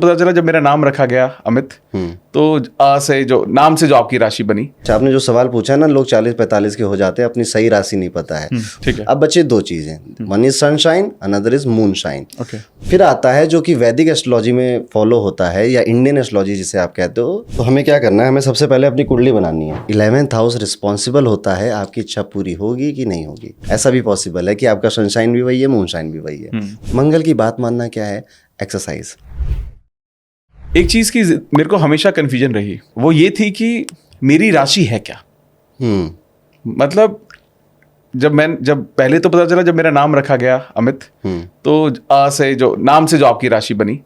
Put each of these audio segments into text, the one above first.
पता चला जब मेरा नाम रखा गया अमित, तो आ से जो नाम से जो आपकी राशि बनी। अच्छा, आपने जो सवाल पूछा है ना, लोग 40-45 के हो जाते हैं, अपनी सही राशि नहीं पता है। ठीक है। अब बचे दो चीजें, one is sunshine, another is moon shine. Okay. फिर आता है जो कि वैदिक एस्ट्रोलॉजी में फॉलो होता है या इंडियन एस्ट्रोलॉजी जिसे आप कहते हो। तो हमें क्या करना है, हमें सबसे पहले अपनी कुंडली बनानी है। 11th हाउस रिस्पॉन्सिबल होता है आपकी इच्छा पूरी होगी कि नहीं होगी। ऐसा भी पॉसिबल है कि आपका सनशाइन भी वही है, मून शाइन भी वही है। मंगल की बात मानना क्या है, एक्सरसाइज। एक चीज की मेरे को हमेशा कंफ्यूजन रही, वो ये थी कि मेरी राशि है क्या। मतलब जब पहले तो पता चला जब मेरा नाम रखा गया अमित, तो आ से जो नाम से जो आपकी राशि बनी,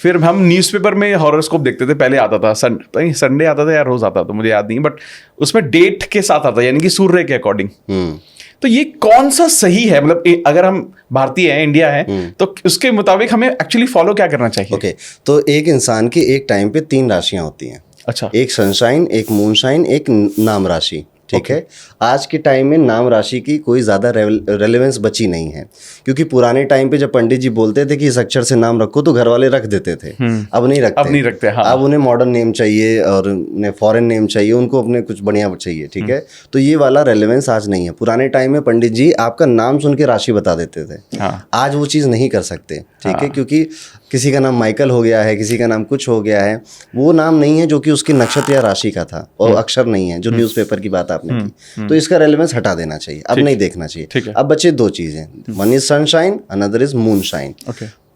फिर हम न्यूज़पेपर में हॉरोस्कोप देखते थे। पहले आता था संडे आता था या रोज आता था, मुझे याद नहीं, बट उसमें डेट के साथ आता, यानी कि सूर्य के अकॉर्डिंग। तो ये कौन सा सही है, मतलब अगर हम भारतीय हैं, इंडिया है, तो उसके मुताबिक हमें एक्चुअली फॉलो क्या करना चाहिए? ओके, तो एक इंसान की एक टाइम पे 3 राशियां होती हैं। अच्छा। एक सनशाइन, एक मून शाइन, एक नाम राशि। ठीक है। आज के टाइम में नाम राशि की कोई ज़्यादा रेलेवेंस बची नहीं है, क्योंकि पुराने टाइम पे जब पंडित जी बोलते थे कि इस अक्षर से नाम रखो तो घर वाले रख देते थे। अब नहीं रखते। हाँ। अब उन्हें मॉडर्न नेम चाहिए और उन्हें फॉरेन नेम चाहिए, उनको अपने कुछ बढ़िया चाहिए। ठीक है। तो ये वाला रेलेवेंस आज नहीं है। पुराने टाइम में पंडित जी आपका नाम सुन के राशि बता देते थे। हाँ। आज वो चीज़ नहीं कर सकते। ठीक है। क्योंकि किसी का नाम माइकल हो गया है, किसी का नाम कुछ हो गया है, वो नाम नहीं है जो कि उसकी नक्षत्र या राशि का था, और अक्षर नहीं है जो न्यूज़पेपर की बात आपने की। तो इसका रेलेवेंस हटा देना चाहिए, अब नहीं देखना चाहिए। अब बचे दो चीजें, one is sunshine, another is moon shine.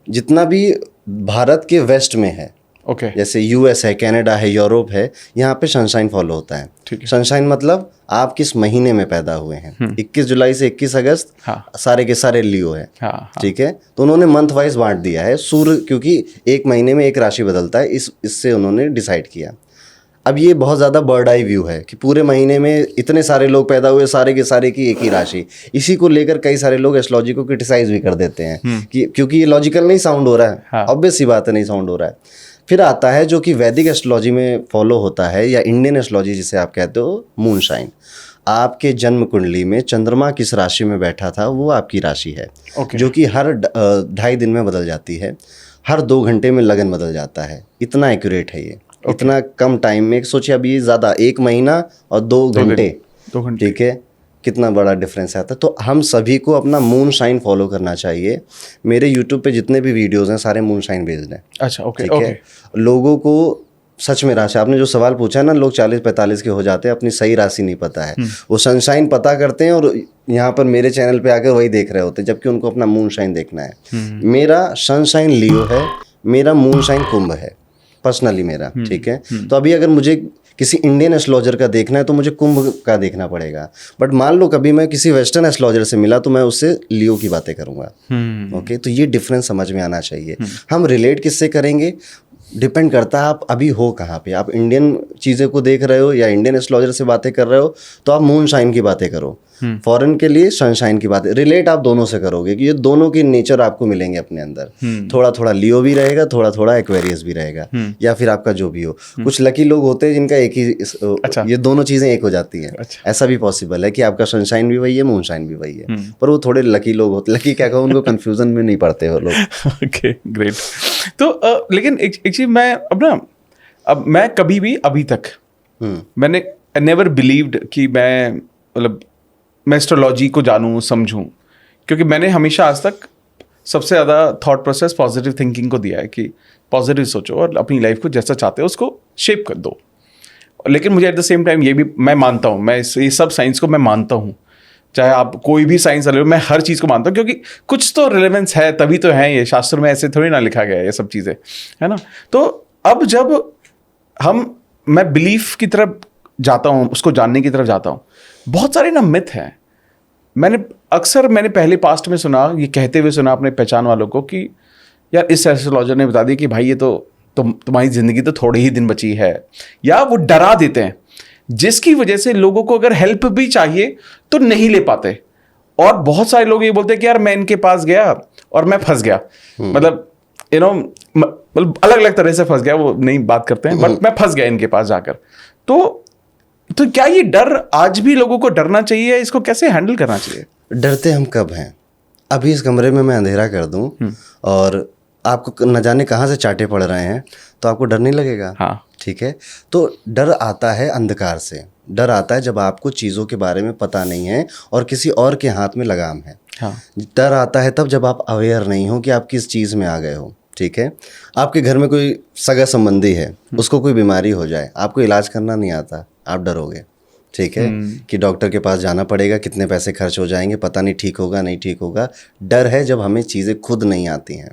जितना भी भारत के वेस्ट में है, जैसे यूएस है, कनाडा है, यूरोप है, यहाँ पे सनशाइन फॉलो होता है। सनशाइन मतलब आप किस महीने में पैदा हुए हैं। 21 जुलाई से 21 अगस्त सारे के सारे लियो है। ठीक है। तो उन्होंने मंथ वाइज बांट दिया है। सूर्य क्योंकि एक महीने में एक राशि बदलता है, इससे उन्होंने डिसाइड किया। अब ये बहुत ज़्यादा बर्ड आई व्यू है कि पूरे महीने में इतने सारे लोग पैदा हुए, सारे के सारे की एक ही राशि। इसी को लेकर कई सारे लोग एस्ट्रोलॉजी को क्रिटिसाइज भी कर देते हैं कि क्योंकि ये लॉजिकल नहीं साउंड हो रहा है। ऑब्वियस सी बात है, नहीं साउंड हो रहा है। फिर आता है जो कि वैदिक एस्ट्रोलॉजी में फॉलो होता है या इंडियन एस्ट्रोलॉजी जिसे आप कहते हो, मून शाइन। आपके जन्म कुंडली में चंद्रमा किस राशि में बैठा था वो आपकी राशि है, जो कि हर 2.5 दिन में बदल जाती है। हर 2 घंटे में लगन बदल जाता है। इतना एक्यूरेट है ये। इतना कम टाइम में सोचिए, अभी ज़्यादा 1 महीना और 2 घंटे। ठीक है, कितना बड़ा डिफरेंस आता है। तो हम सभी को अपना मून शाइन फॉलो करना चाहिए। मेरे यूट्यूब पे जितने भी वीडियोस हैं सारे मून शाइन बेस्ड हैं। अच्छा, ओके। ठीक है। लोगों को सच में राशि, आपने जो सवाल पूछा है ना, लोग 40-45 के हो जाते हैं, अपनी सही राशि नहीं पता है। वो सनशाइन पता करते हैं और यहाँ पर मेरे चैनल पे आकर वही देख रहे होते हैं, जबकि उनको अपना मून शाइन देखना है। मेरा सनशाइन लियो है, मेरा मून शाइन कुंभ है, पर्सनली मेरा। ठीक है। तो अभी अगर मुझे किसी इंडियन एस्ट्रोलॉजर का देखना है तो मुझे कुंभ का देखना पड़ेगा। बट मान लो कभी मैं किसी वेस्टर्न एस्ट्रोलॉजर से मिला तो मैं उससे लियो की बातें करूंगा। ओके। तो ये डिफरेंस समझ में आना चाहिए। हम रिलेट किससे करेंगे, डिपेंड करता है आप अभी हो कहाँ पे। आप इंडियन चीज़ें को देख रहे हो या इंडियन एस्ट्रोलॉजर से बातें कर रहे हो तो आप मून शाइन की बातें करो। फॉरेन के लिए सनशाइन की बातें। रिलेट आप दोनों से करोगे कि ये दोनों की नेचर आपको मिलेंगे अपने अंदर। थोड़ा थोड़ा लियो भी रहेगा, थोड़ा थोड़ा एक्वेरियस भी रहेगा, या फिर आपका जो भी हो। कुछ लकी लोग होते हैं जिनका एक ही ये दोनों चीज़ें एक हो जाती हैं। ऐसा भी पॉसिबल है कि आपका सनशाइन भी वही है, मून शाइन भी वही है, पर वो थोड़े लकी लोग होते। लकी क्या कहूँ, उनको कन्फ्यूजन में नहीं पड़ते हो लोग। Okay, great. तो लेकिन एक चीज़ मैं अब मैं कभी भी अभी तक मैंने नेवर बिलीव्ड कि मैं एस्ट्रोलॉजी को जानूँ समझूँ, क्योंकि मैंने हमेशा आज तक सबसे ज़्यादा थॉट प्रोसेस पॉजिटिव थिंकिंग को दिया है कि पॉजिटिव सोचो और अपनी लाइफ को जैसा चाहते हो उसको शेप कर दो। लेकिन मुझे एट द सेम टाइम ये भी मैं मानता हूँ, मैं ये सब साइंस को मैं मानता हूँ, चाहे आप कोई भी साइंस ले लो, मैं हर चीज़ को मानता हूँ, क्योंकि कुछ तो रिलेवेंस है, तभी तो है। ये शास्त्र में ऐसे थोड़ी ना लिखा गया है ये सब चीज़ें, है ना। तो अब जब मैं बिलीफ की तरफ जाता हूँ, उसको जानने की तरफ जाता हूँ, बहुत सारे ना मिथ हैं। मैंने पहले पास्ट में सुना, ये कहते हुए सुना अपने पहचान वालों को कि यार इस एस्ट्रोलॉजर ने बता दिया कि भाई ये तो तुम्हारी ज़िंदगी तो थोड़ी ही दिन बची है, या वो डरा देते हैं, जिसकी वजह से लोगों को अगर हेल्प भी चाहिए तो नहीं ले पाते। और बहुत सारे लोग ये बोलते हैं कि यार मैं इनके पास गया और मैं फंस गया, मतलब अलग अलग तरह से फंस गया, वो नहीं बात करते हैं, बट मैं फंस गया इनके पास जाकर। तो क्या ये डर आज भी लोगों को डरना चाहिए? इसको कैसे हैंडल करना चाहिए? डरते हम कब हैं? अभी इस कमरे में मैं अंधेरा कर दूं और आपको न जाने कहाँ से चाटे पड़ रहे हैं, तो आपको डर नहीं लगेगा। हाँ। ठीक है, तो डर आता है अंधकार से, डर आता है जब आपको चीज़ों के बारे में पता नहीं है और किसी और के हाथ में लगाम है। हाँ। डर आता है तब जब आप अवेयर नहीं हो कि आप किस चीज़ में आ गए हो। ठीक है, आपके घर में कोई सगा संबंधी है, उसको कोई बीमारी हो जाए, आपको इलाज करना नहीं आता, आप डरोगे। ठीक है, कि डॉक्टर के पास जाना पड़ेगा, कितने पैसे खर्च हो जाएंगे, पता नहीं ठीक होगा नहीं ठीक होगा। डर है जब हमें चीज़ें खुद नहीं आती हैं।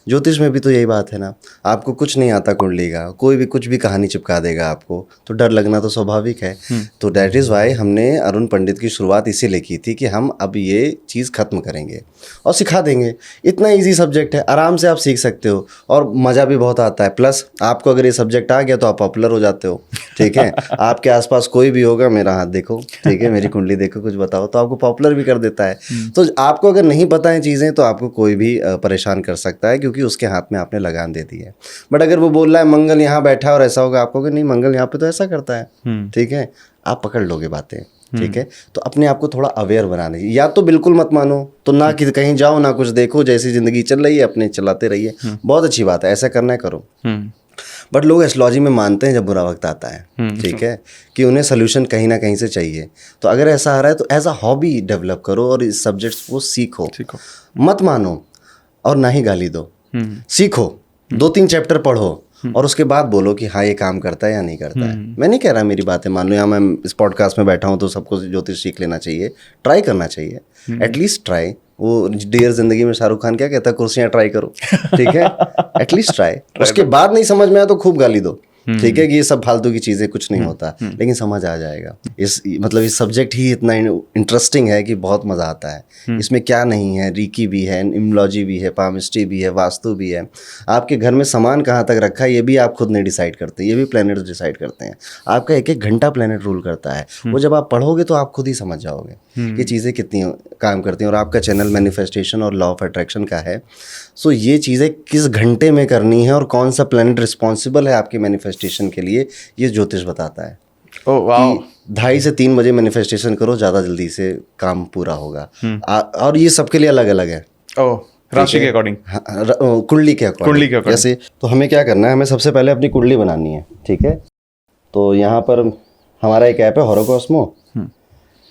ज्योतिष में भी तो यही बात है ना, आपको कुछ नहीं आता कुंडली का, कोई भी कुछ भी कहानी चिपका देगा आपको, तो डर लगना तो स्वाभाविक है। तो दैट इज़ वाई हमने अरुण पंडित की शुरुआत इसीलिए की थी कि हम अब ये चीज़ ख़त्म करेंगे और सिखा देंगे। इतना ईजी सब्जेक्ट है, आराम से आप सीख सकते हो और मज़ा भी बहुत आता है। प्लस आपको अगर ये सब्जेक्ट आ गया तो आप पॉपुलर हो जाते हो। ठीक है, आपके आसपास कोई भी होगा, मेरा हाथ देखो, ठीक है, मेरी कुंडली देखो, कुछ बताओ, तो आपको पॉपुलर भी कर देता है। तो आपको अगर नहीं पता है चीज़ें तो आपको कोई भी परेशान कर सकता है, क्योंकि उसके हाथ में आपने लगाम दे दी है। बट अगर वो बोल रहा है मंगल यहाँ बैठा है और ऐसा होगा, आपको नहीं, मंगल यहाँ पे तो ऐसा करता है। ठीक है, आप पकड़ लोगे बातें। ठीक है, तो अपने आप को थोड़ा अवेयर बनाने, या तो बिल्कुल मत मानो, तो ना कि कहीं जाओ ना कुछ देखो, जैसी ज़िंदगी चल रही है अपने चलाते रहिए, बहुत अच्छी बात है, ऐसा करना है करो। बट लोग एस्ट्रोलॉजी में मानते हैं जब बुरा वक्त आता है। ठीक है, कि उन्हें सोल्यूशन कहीं ना कहीं से चाहिए। तो अगर ऐसा आ रहा है तो एज अ हॉबी डेवलप करो और इस सब्जेक्ट्स को सीखो। मत मानो और ना ही गाली दो, सीखो, 2-3 चैप्टर पढ़ो और उसके बाद बोलो कि हाँ ये काम करता है या नहीं करता है। मैं नहीं कह रहा मेरी बातें मान लो, या मैं इस पॉडकास्ट में बैठा हूँ तो सबको ज्योतिष सीख लेना चाहिए, ट्राई करना चाहिए, एटलीस्ट ट्राई। वो डियर जिंदगी में शाहरुख खान क्या कहता है, कुर्सियाँ ट्राई करो। ठीक है, एटलीस्ट ट्राई। उसके बाद नहीं समझ में आया तो खूब गाली दो। ठीक है, कि ये सब फालतू की चीज़ें, कुछ नहीं होता, लेकिन समझ आ जाएगा। मतलब इस सब्जेक्ट ही इतना इंटरेस्टिंग है कि बहुत मज़ा आता है। इसमें क्या नहीं है, रीकी भी है, न्यूमरोलॉजी भी है, पामिस्ट्री भी है, वास्तु भी है। आपके घर में सामान कहाँ तक रखा है ये भी आप खुद नहीं डिसाइड करते, ये भी प्लैनेट्स डिसाइड करते हैं। आपका 1-1 घंटा प्लैनेट रूल करता है। वो जब आप पढ़ोगे तो आप खुद ही समझ जाओगे कि चीज़ें कितनी काम करती हैं। और आपका चैनल मैनिफेस्टेशन और लॉ ऑफ अट्रैक्शन का है, सो ये चीज़ें किस घंटे में करनी है और कौन सा प्लैनेट रिस्पॉन्सिबल है आपकी मैनिफेस्टेशन के लिए, ये ज्योतिष बताता है। कि 2:30 से 3 बजे मैनिफेस्टेशन करो, ज़्यादा जल्दी से काम पूरा होगा। और ये सबके लिए अलग अलग है, राशि के अकॉर्डिंग, कुंडली के अकॉर्डिंग। जैसे तो हमें क्या करना है, हमें सबसे पहले अपनी कुंडली बनानी है। ठीक है, तो यहाँ पर हमारा एक ऐप है होरोकॉस्मो,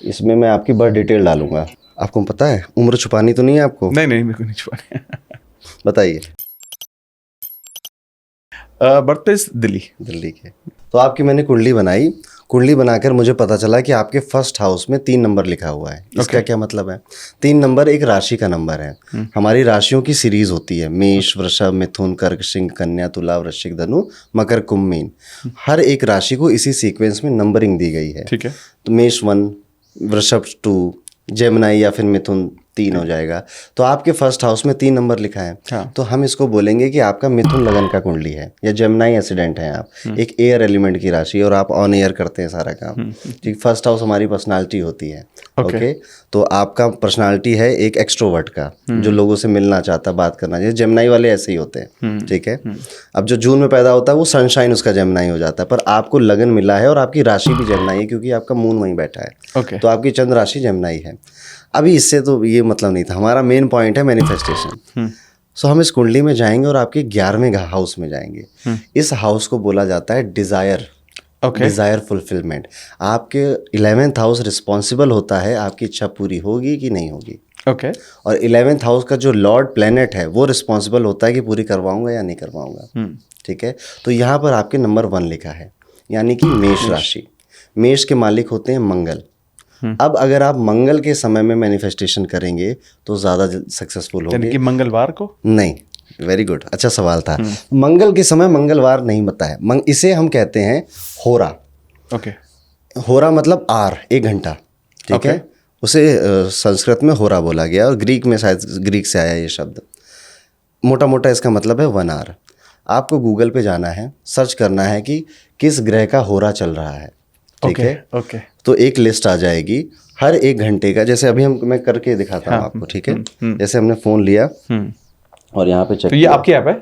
इसमें मैं आपकी बर्थ डिटेल डालूंगा। आपको पता है उम्र छुपानी तो नहीं है आपको? नहीं मेरे को नहीं छुपानी। बताइए। बर्थ प्लेस दिल्ली के। तो आपकी मैंने कुंडली बनाई, कुंडली बनाकर मुझे पता चला कि आपके फर्स्ट हाउस में 3 नंबर लिखा हुआ है। इसका क्या मतलब है? 3 नंबर एक राशि का नंबर है। हमारी राशियों की सीरीज होती है, मेष, वृषभ, मिथुन, कर्क, सिंह, कन्या, तुला, वृश्चिक, धनु, मकर, कुंभ, मीन। हर एक राशि को इसी सीक्वेंस में नंबरिंग दी गई है। ठीक है, तो मेष 1, वृषभ 2, जेमिनाई या फिर मिथुन 3 हो जाएगा। तो आपके फर्स्ट हाउस में 3 नंबर लिखा है। हाँ। तो हम इसको बोलेंगे कि आपका मिथुन लगन का कुंडली है या जेमिनाई एसिडेंट है आप, एक एयर एलिमेंट की राशि, और आप ऑन एयर करते हैं सारा काम। ठीक, फर्स्ट हाउस हमारी पर्सनालिटी होती है। ओके, तो आपका पर्सनालिटी है एक एक्सट्रोवर्ट का, जो लोगों से मिलना चाहता, बात करना चाहिए। जेमिनाई वाले ऐसे ही होते हैं। ठीक है, अब जो जून में पैदा होता है वो सनशाइन उसका जेमिनाई हो जाता है, पर आपको लगन मिला है और आपकी राशि भी जेमिनाई है क्योंकि आपका मून वहीं बैठा है। तो आपकी चंद्र राशि जेमिनाई है। अभी इससे तो ये मतलब नहीं था, हमारा मेन पॉइंट है मैनिफेस्टेशन। सो हम इस कुंडली में जाएंगे और आपके 11वें हाउस में जाएंगे। इस हाउस को बोला जाता है डिज़ायर, डिज़ायर फुलफिलमेंट। आपके 11th हाउस रिस्पॉन्सिबल होता है आपकी इच्छा पूरी होगी कि नहीं होगी। और 11th हाउस का जो लॉर्ड प्लैनेट है वो रिस्पॉन्सिबल होता है कि पूरी करवाऊंगा या नहीं करवाऊंगा। ठीक है, तो यहाँ पर आपके नंबर 1 लिखा है, यानी कि मेष राशि। मेष के मालिक होते हैं मंगल। अब अगर आप मंगल के समय में मैनिफेस्टेशन करेंगे तो ज़्यादा सक्सेसफुल होंगे। यानी कि मंगलवार को? नहीं, वेरी गुड, अच्छा सवाल था। मंगल के समय मंगलवार नहीं बनता है, इसे हम कहते हैं होरा। होरा मतलब आर, 1 घंटा। ठीक है, उसे संस्कृत में होरा बोला गया और ग्रीक में शायद ग्रीक से आया ये शब्द। मोटा मोटा इसका मतलब है 1 आवर। आपको गूगल पे जाना है, सर्च करना है कि किस ग्रह का होरा चल रहा है। ठीक है, तो एक लिस्ट आ जाएगी हर 1 घंटे का। जैसे अभी मैं करके दिखाता हूँ आपको। ठीक है, जैसे हमने फ़ोन लिया और यहाँ पे चेक, तो ये आपकी ऐप है?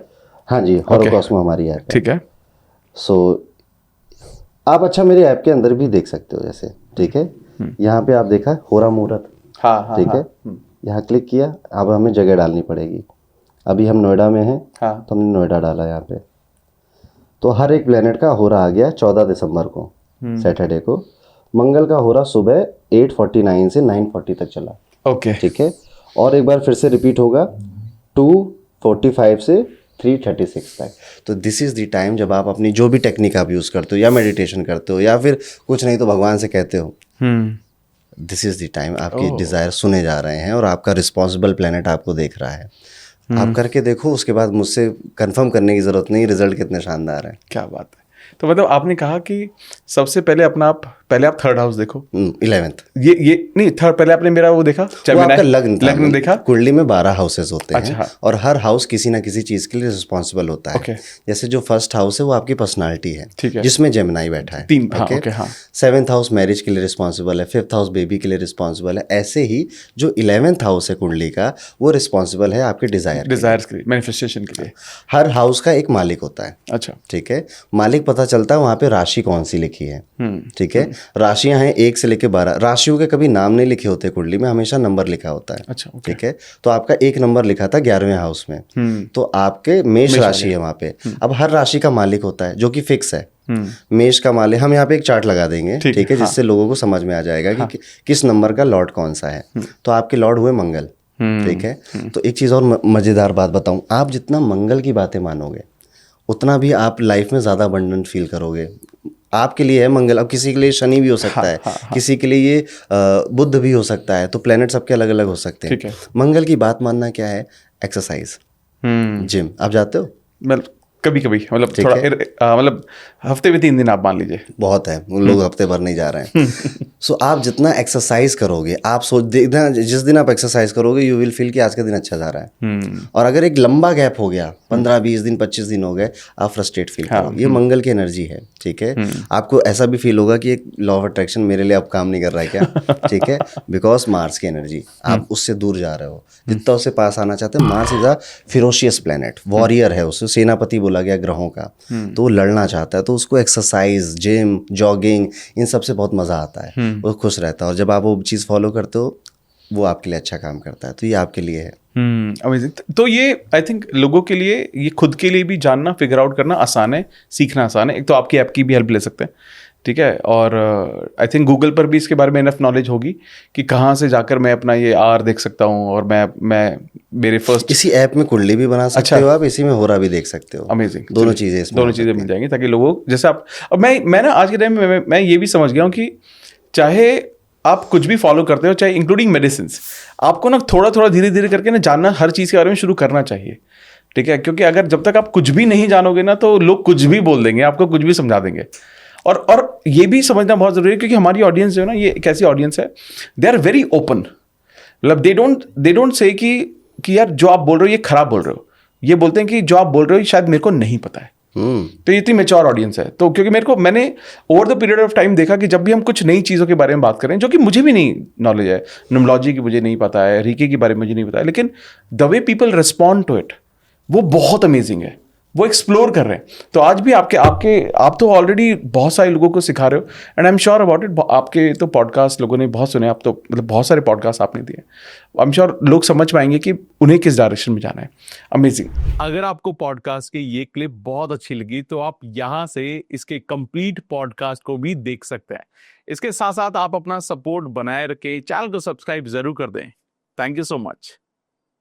हाँ जी, होरोकॉस्मो हमारी ऐप है। ठीक है, सो आप अच्छा मेरे ऐप के अंदर भी देख सकते हो जैसे। ठीक है, यहाँ पे आप देखा होरा मुहूर्त। ठीक है, यहाँ क्लिक किया, अब हमें जगह डालनी पड़ेगी। अभी हम नोएडा में हैं, हाँ तो हमने नोएडा डाला यहाँ पे। तो हर एक प्लेनेट का होरा आ गया 14 दिसंबर को, सैटरडे को। मंगल का होरा सुबह 8:49 से 9:40 तक चला। ओके ठीक है, और एक बार फिर से रिपीट होगा 2:45 से 3:36 तक। तो दिस इज़ द टाइम जब आप अपनी जो भी टेक्निक आप यूज़ करते हो, या मेडिटेशन करते हो, या फिर कुछ नहीं तो भगवान से कहते हो, दिस इज़ द टाइम आपकी डिज़ायर सुने जा रहे हैं और आपका रिस्पॉन्सिबल प्लेनेट आपको देख रहा है। आप करके देखो, उसके बाद मुझसे कंफर्म करने की ज़रूरत नहीं, रिजल्ट कितने शानदार हैं। क्या बात है। तो मतलब आपने कहा कि सबसे पहले पहले आप थर्ड हाउस देखो। 11th ये नहीं, थर्ड पहले आपने मेरा वो देखा, वो आपका लग्न देखा। कुंडली में 12 हाउसेस होते हैं। अच्छा। और हर हाउस किसी ना किसी चीज के लिए रिस्पॉन्सिबल होता है। ओके। जैसे जो फर्स्ट हाउस है वो आपकी पर्सनालिटी है, ठीक है। जिसमें जेमिनाई बैठा है। 3 हाँ, ओके हाँ। 7th हाउस मैरिज के लिए रिस्पॉन्सिबल है, 5th हाउस बेबी के लिए रिस्पॉन्सिबल है। ऐसे ही जो 11th हाउस है कुंडली का, वो रिस्पॉन्सिबल है आपके डिजायर्स के लिए, मैनिफेस्टेशन के लिए। हर हाउस का एक मालिक होता है। अच्छा। ठीक है, मालिक पता चलता है वहाँ पे राशि कौन सी लिखी है। ठीक है, राशियां हैं 1 से लेकर 12। राशियों के कभी नाम नहीं लिखे होते कुंडली में, हमेशा नंबर लिखा होता है। अच्छा, ओके। ठीक है, तो आपका 1 नंबर लिखा था 11वें हाउस में, तो आपके मेष राशि है वहाँ पे। अब हर राशि का मालिक होता है जो कि फिक्स है। मेष का मालिक, हम यहाँ पे एक चार्ट लगा देंगे, ठीक है, जिससे लोगों को समझ में आ जाएगा कि किस नंबर का लॉर्ड कौन सा है। तो आपके लॉर्ड हुए मंगल। ठीक है, तो एक चीज़ और मज़ेदार बात बताऊँ, आप जितना मंगल की बातें मानोगे उतना भी आप लाइफ में ज़्यादा अबंडेंट फील करोगे। आपके लिए है मंगल, अब किसी के लिए शनि भी हो सकता है, किसी के लिए ये बुध भी हो सकता है। तो प्लैनेट सबके अलग अलग हो सकते हैं। ठीक है। मंगल की बात मानना क्या है, एक्सरसाइज, जिम। आप जाते हो? मतलब कभी कभी, मतलब थोड़ा मतलब हफ्ते में 3 दिन आप मान लीजिए बहुत है, उन लोग हफ्ते भर नहीं जा रहे हैं। सो आप जितना एक्सरसाइज करोगे, आप सोच देखना, जिस दिन आप एक्सरसाइज करोगे यू विल फील कि आज का दिन अच्छा जा रहा है। और अगर एक लंबा गैप हो गया, 15-20 दिन 25 दिन हो गए, आप फ्रस्ट्रेट फील करोगे। ये मंगल की एनर्जी है। ठीक है, आपको ऐसा भी फील होगा कि एक लॉ ऑफ अट्रैक्शन मेरे लिए अब काम नहीं कर रहा है क्या। ठीक है, बिकॉज मार्स की एनर्जी, आप उससे दूर जा रहे हो, जितना उससे पास आना चाहते हैं। Mars is a ferocious planet, warrior है, उससे सेनापति बोला गया ग्रहों का। तो वो लड़ना चाहता है, तो उसको एक्सरसाइज, जिम, जॉगिंग, इन सब से बहुत मज़ा आता है। वो खुश रहता है, और जब आप वो चीज़ फॉलो करते हो वो आपके लिए अच्छा काम करता है। तो ये आपके लिए है। अमेजिंग। तो ये आई थिंक लोगों के लिए, ये खुद के लिए भी जानना, फिगर आउट करना आसान है, सीखना आसान है। एक तो आपकी ऐप की भी हेल्प ले सकते हैं, ठीक है, और आई थिंक गूगल पर भी इसके बारे में इनफ नॉलेज होगी कि कहाँ से जाकर मैं अपना ये आर देख सकता हूँ, और मैं मेरे फर्स्ट इसी ऐप में कुंडली भी बना सकते हो आप, इसी में होरा भी देख सकते हो। अमेजिंग। दोनों चीज़ें इसमें दोनों चीज़ें मिल जाएंगी, ताकि लोगों जैसे आप, अब मैं ना आज के टाइम में मैं ये भी समझ गया हूँ कि चाहे आप कुछ भी फॉलो करते हो, चाहे इंक्लूडिंग मेडिसिन, आपको ना थोड़ा थोड़ा धीरे धीरे करके ना जानना हर चीज़ के बारे में शुरू करना चाहिए। ठीक है, क्योंकि अगर जब तक आप कुछ भी नहीं जानोगे ना, तो लोग कुछ भी बोल देंगे, आपको कुछ भी समझा देंगे। और ये भी समझना बहुत ज़रूरी है, क्योंकि हमारी ऑडियंस जो है ना, ये एक ऐसी ऑडियंस है, दे आर वेरी ओपन। मतलब दे डोंट से कि यार जो आप बोल रहे हो ये खराब बोल रहे हो। ये बोलते हैं कि जो आप बोल रहे हो शायद मेरे को नहीं पता है। तो ये इतनी मेच्योर ऑडियंस है। तो क्योंकि मैंने over the period of time देखा कि जब भी हम कुछ नई चीज़ों के बारे में बात करें, जो कि मुझे भी नहीं नॉलेज है, न्यूमरोलॉजी की मुझे नहीं पता है, रीकी के बारे में मुझे नहीं पता है, लेकिन the way people respond to it, वो बहुत अमेजिंग है। वो एक्सप्लोर कर रहे हैं। तो आज भी आप तो ऑलरेडी बहुत सारे लोगों को सिखा रहे हो, and I am sure about it. आपके तो पॉडकास्ट लोगों ने बहुत सुने, आप तो मतलब बहुत सारे पॉडकास्ट आपने दिए। आई एम श्योर लोग समझ पाएंगे कि उन्हें किस डायरेक्शन में जाना है। अमेजिंग। अगर आपको पॉडकास्ट की ये क्लिप बहुत अच्छी लगी तो आप यहाँ से इसके कंप्लीट पॉडकास्ट को भी देख सकते हैं। इसके साथ साथ आप अपना सपोर्ट बनाए रखें, चैनल को सब्सक्राइब जरूर कर दें। Thank you so much.